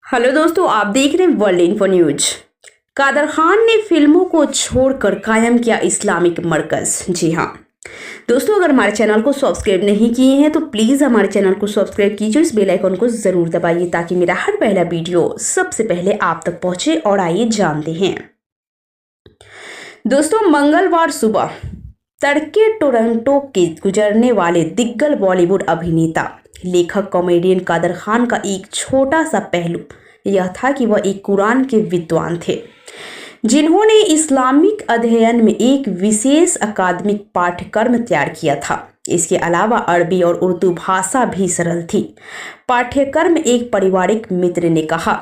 Hello दोस्तों, आप देख रहे हैं World Info News. Kader Khan ने फिल्मों को छोड़कर कायम किया इस्लामिक मरकज। जी हाँ दोस्तों, अगर हमारे चैनल को सब्सक्राइब नहीं किए हैं तो प्लीज हमारे चैनल को सब्सक्राइब कीजिए, इस बेल आइकन को जरूर दबाइए ताकि मेरा हर पहला वीडियो सबसे पहले आप तक पहुंचे। और आइए जानते हैं दोस्तों, मंगलवार सुबह तड़के टोरंटो के गुजरने वाले दिग्गज बॉलीवुड अभिनेता लेखक कॉमेडियन कादर खान का एक छोटा सा पहलू यह था कि वह एक कुरान के विद्वान थे, जिन्होंने इस्लामिक अध्ययन में एक विशेष अकादमिक पाठ्यक्रम तैयार किया था। इसके अलावा अरबी और उर्दू भाषा भी सरल थी। पाठ्यक्रम एक पारिवारिक मित्र ने कहा।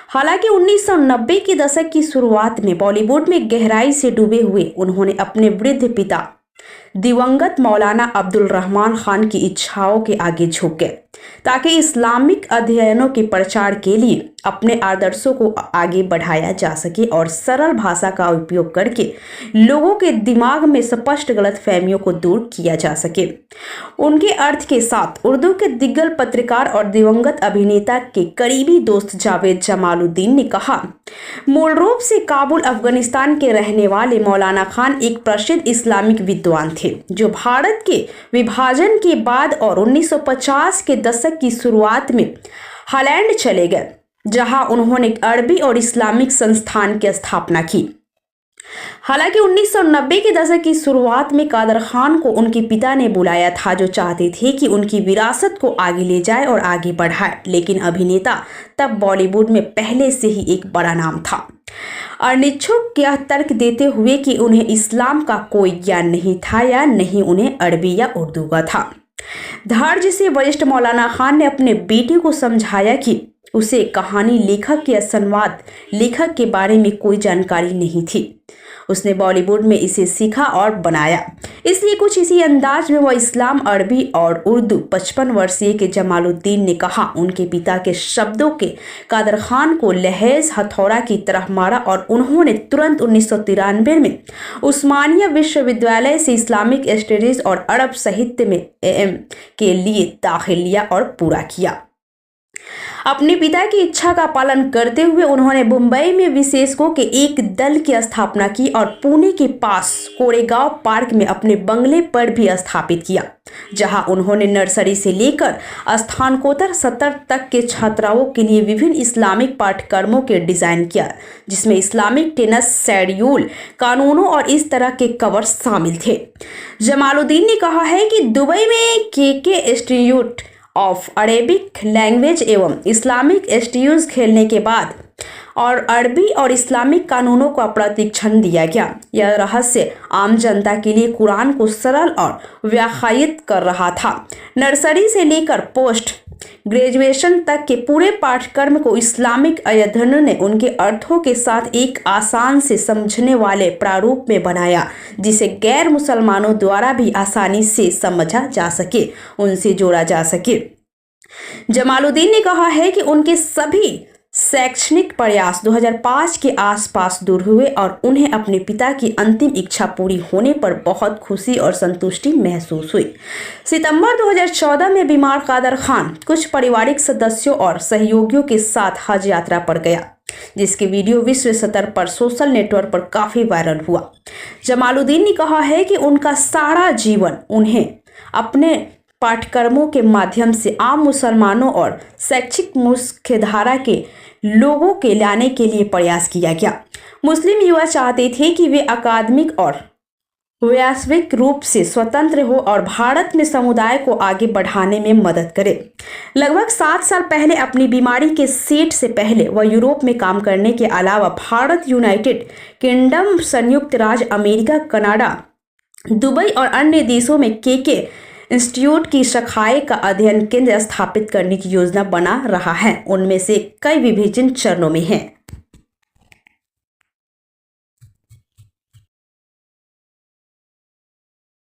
हालांकि 1990 के दशक की शुरुआत में बॉलीवुड में गहराई से डूबे हुए उन्होंने अपने वृद्ध पिता दिवंगत मौलाना अब्दुल रहमान खान की इच्छाओं के आगे झुक गए ताकि इस्लामिक अध्ययनों के प्रचार के लिए अपने आदर्शों को आगे बढ़ाया जा सके और सरल भाषा का उपयोग करके लोगों के दिमाग में स्पष्ट गलतफहमियों को दूर किया जा सके। उनके अर्थ के साथ उर्दू के दिग्गज पत्रकार और दिवंगत अभिनेता के करीबी दोस्त जावेद जमालुद्दीन ने कहा, मूल रूप से काबुल अफगानिस्तान के रहने वाले मौलाना खान एक प्रसिद्ध इस्लामिक विद्वान थे जो भारत के विभाजन के बाद और 1950 के दशक की शुरुआत में हॉलैंड चले गए, जहां उन्होंने अरबी और इस्लामिक संस्थान की स्थापना की। हालांकि 1990 के दशक की शुरुआत में कादर खान को उनके पिता ने बुलाया था, जो चाहते थे कि उनकी विरासत को आगे ले जाए और आगे बढ़ाए, लेकिन अभिनेता तब बॉलीवुड में पहले से ही एक बड़ा नाम था। अनिच्छुक यह तर्क देते हुए कि उन्हें इस्लाम का कोई ज्ञान नहीं था या नहीं उन्हें अरबी या उर्दू का था। धैर्य से वरिष्ठ मौलाना खान ने अपने बेटे को समझाया कि उसे कहानी लेखक या संवाद लेखक के बारे में कोई जानकारी नहीं थी। उसने बॉलीवुड में इसे सीखा और बनाया, इसलिए कुछ इसी अंदाज में वह इस्लाम, अरबी और उर्दू 55 वर्षीय के जमालुद्दीन ने कहा। उनके पिता के शब्दों के कादर खान को लहज हथौड़ा की तरह मारा और उन्होंने तुरंत 1993 में उस्मानिया विश्वविद्यालय से इस्लामिक स्टडीज और अरब साहित्य में AM के लिए दाखिल लिया और पूरा किया। अपने पिता की इच्छा का पालन करते हुए उन्होंने मुंबई में विशेषज्ञों के एक दल की स्थापना की और पुणे के पास कोरेगांव पार्क में अपने बंगले पर भी स्थापित किया, जहां उन्होंने नर्सरी से लेकर स्नातकोत्तर स्तर तक के छात्राओं के लिए विभिन्न इस्लामिक पाठ्यक्रमों के डिजाइन किया, जिसमें इस्लामिक टेनेस, शेड्यूल, कानूनों और इस तरह के कवर शामिल थे। जमालुद्दीन ने कहा है कि दुबई में KK institute of Arabic language एवं इस्लामिक स्टडीज खेलने के बाद और अरबी और इस्लामिक कानूनों का प्रशिक्षण दिया गया। यह रहस्य आम जनता के लिए कुरान को सरल और व्याख्यायित कर रहा था। नर्सरी से लेकर पोस्ट ग्रेजुएशन तक के पूरे पाठ्यक्रम को इस्लामिक अध्ययन ने उनके अर्थों के साथ एक आसान से समझने वाले प्रारूप में बनाया, जिसे गैर मुसलमानों द्वारा भी आसानी से समझा जा सके, उनसे जोड़ा जा सके। जमालुद्दीन ने कहा है कि उनके सभी शैक्षणिक प्रयास 2005 के आसपास दूर हुए और उन्हें अपने पिता की अंतिम इच्छा पूरी होने पर बहुत खुशी और संतुष्टि महसूस हुई। सितंबर 2014 में बीमार कादर खान कुछ पारिवारिक सदस्यों और सहयोगियों के साथ हज यात्रा पर गया, जिसके वीडियो विश्व स्तर पर सोशल नेटवर्क पर काफी वायरल हुआ। जमालुद्दीन ने कहा है कि उनका सारा जीवन उन्हें अपने पाठ्यक्रमों के माध्यम से आम मुसलमानों और शैक्षिक मुख्यधारा के लोगों के लाने के लिए प्रयास किया गया। मुस्लिम युवा चाहते थे कि वे अकादमिक और वैश्विक रूप से स्वतंत्र हो और भारत में समुदाय को आगे बढ़ाने में मदद करें। लगभग 7 साल पहले अपनी बीमारी के सेट से पहले वह यूरोप में काम करने के अलावा भारत, यूनाइटेड किंगडम, संयुक्त राज्य अमेरिका, कनाडा, दुबई और अन्य देशों में KK इंस्टीट्यूट की शाखाएं का अध्ययन केंद्र स्थापित करने की योजना बना रहा है। उनमें से कई विभिन्न चरणों में हैं।